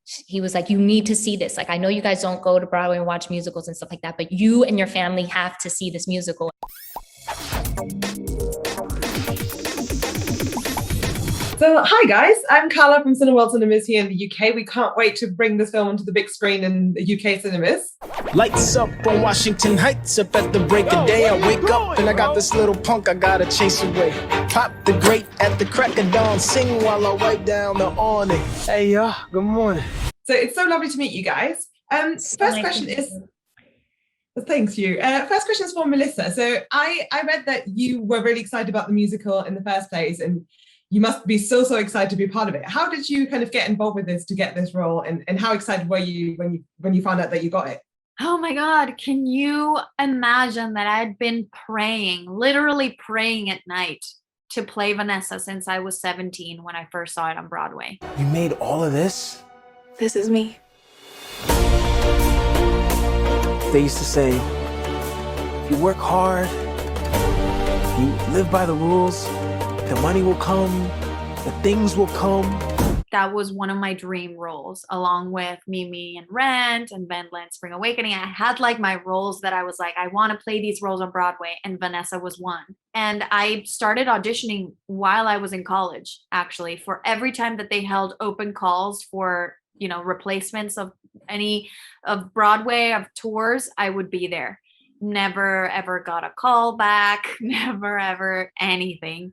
he was like, you need to see this. Like, I know you guys don't go to Broadway and watch musicals and stuff like that, but you and your family have to see this musical. So, hi guys, I'm Carla from Cineworld Cinemas here in the UK. We can't wait to bring this film onto the big screen in the UK cinemas. Lights up on Washington Heights, up at the break of day. I wake up and I got this little punk I gotta chase away. Pop the grate at the crack of dawn, sing while I wipe down the awning. Hey y'all, good morning. So it's so lovely to meet you guys. First question is, thanks you. First question is for Melissa. So I read that you were really excited about the musical in the first place, and you must be so excited to be part of it. How did you kind of get involved with this to get this role, and how excited were you when you found out that you got it? Oh my God, can you imagine that I'd been praying, literally praying at night to play Vanessa since I was 17 when I first saw it on Broadway. You made all of this? This is me. They used to say, if you work hard, you live by the rules, the money will come, the things will come. That was one of my dream roles, along with Mimi and Rent and Ben Land Spring Awakening. I had like my roles that I was like, I want to play these roles on Broadway, and Vanessa was one. And I started auditioning while I was in college, actually, for every time that they held open calls for, you know, replacements of any of Broadway, of tours, I would be there. Never ever got a call back, never ever anything.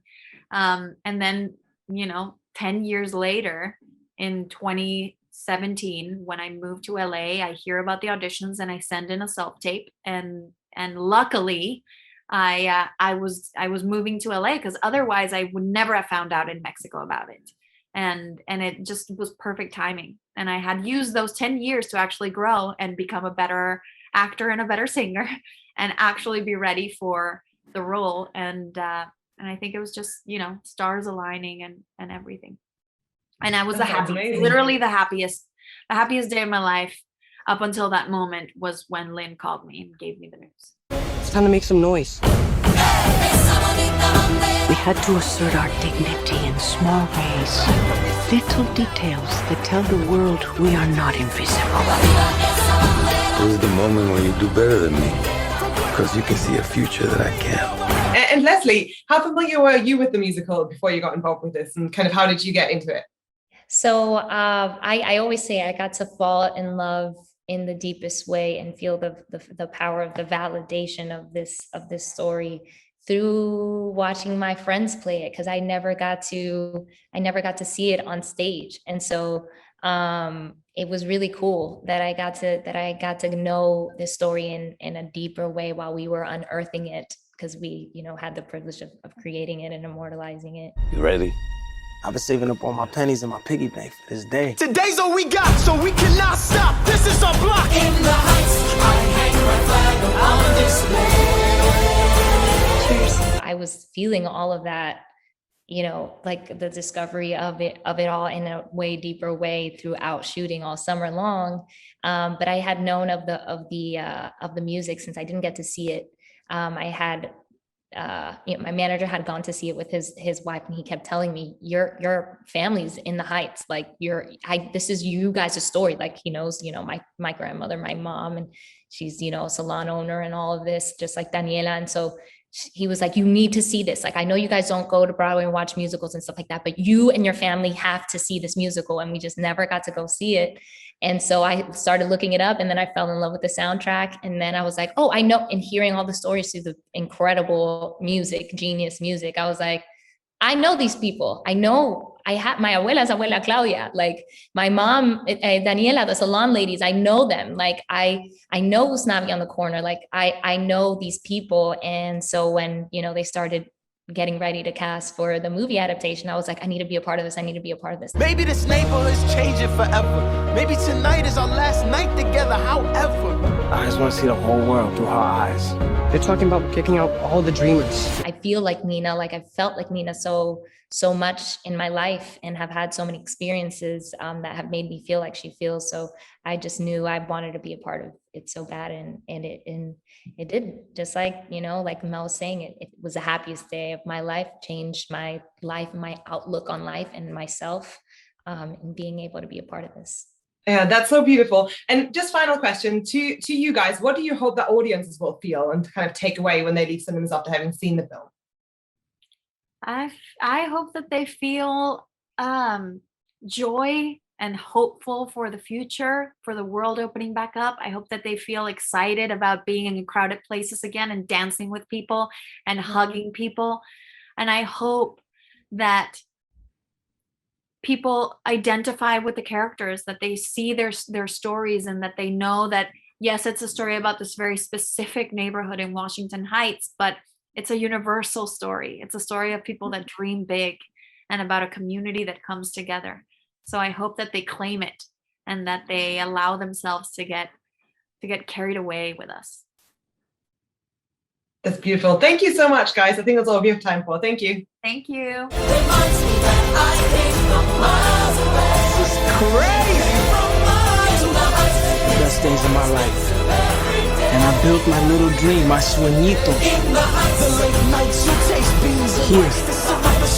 And then, you know, 10 years later, in 2017, when I moved to LA, I hear about the auditions and I send in a self-tape. And luckily, I was moving to LA, because otherwise I would never have found out in Mexico about it. And it just was perfect timing. And I had used those 10 years to actually grow and become a better actor and a better singer, and actually be ready for the role. And I think it was just, you know, stars aligning and everything. And I was literally the happiest day of my life up until that moment was when Lynn called me and gave me the news. It's time to make some noise. We had to assert our dignity in small ways. Little details that tell the world we are not invisible. This is the moment when you do better than me, because you can see a future that I can't. And Leslie, how familiar were you with the musical before you got involved with this, and kind of how did you get into it? So I always say I got to fall in love in the deepest way and feel the power of the validation of this story through watching my friends play it, because I never got to see it on stage. And so it was really cool that I got to know this story in a deeper way while we were unearthing it, because we, you know, had the privilege of creating it and immortalizing it. You ready? I've been saving up all my pennies in my piggy bank for this day. Today's all we got, so we cannot stop. This is our block. In the heights, I hang my flag on display. Cheers. I was feeling all of that, you know, like the discovery of it all in a way deeper way throughout shooting all summer long. But I had known of the music since I didn't get to see it. I had, you know, my manager had gone to see it with his wife, and he kept telling me, your family's in the Heights. Like this is you guys' story. Like he knows, you know, my grandmother, my mom, and she's, you know, a salon owner and all of this, just like Daniela. And so he was like, you need to see this. Like, I know you guys don't go to Broadway and watch musicals and stuff like that, but you and your family have to see this musical. And we just never got to go see it. And so I started looking it up, and then I fell in love with the soundtrack. And then I was like, oh, I know. And hearing all the stories through the incredible music, genius music, I was like, I know these people. I know I had my abuela Claudia, like my mom, Daniela, the salon ladies. I know them. Like I know Usnavi on the corner. Like I know these people. And so when, you know, they started getting ready to cast for the movie adaptation, I was like, I need to be a part of this. I need to be a part of this. Maybe this neighborhood's changing forever. Maybe tonight is our last night together, however. I just want to see the whole world through her eyes. They're talking about kicking out all the dreamers. I feel like Nina, like I felt like Nina so much in my life, and have had so many experiences that have made me feel like she feels. So I just knew I wanted to be a part of it so bad, and it did. Just like, you know, like Mel was saying, it was the happiest day of my life, changed my life, my outlook on life and myself, and being able to be a part of this. Yeah, that's so beautiful. And just final question to you guys, what do you hope that audiences will feel and kind of take away when they leave cinemas after having seen the film? I hope that they feel joy and hopeful for the future, for the world opening back up. I hope that they feel excited about being in crowded places again and dancing with people and hugging people. And I hope that people identify with the characters, that they see their stories, and that they know that, yes, it's a story about this very specific neighborhood in Washington Heights, but it's a universal story. It's a story of people that dream big and about a community that comes together. So I hope that they claim it and that they allow themselves to get carried away with us. That's beautiful. Thank you so much, guys. I think that's all we have time for. Thank you. Thank you. Reminds me that I came from miles away. This is crazy. From miles away. The best days of my life. And I built my little dream, my sueñito. In the heights. The late nights, you taste beans and Here. rice. The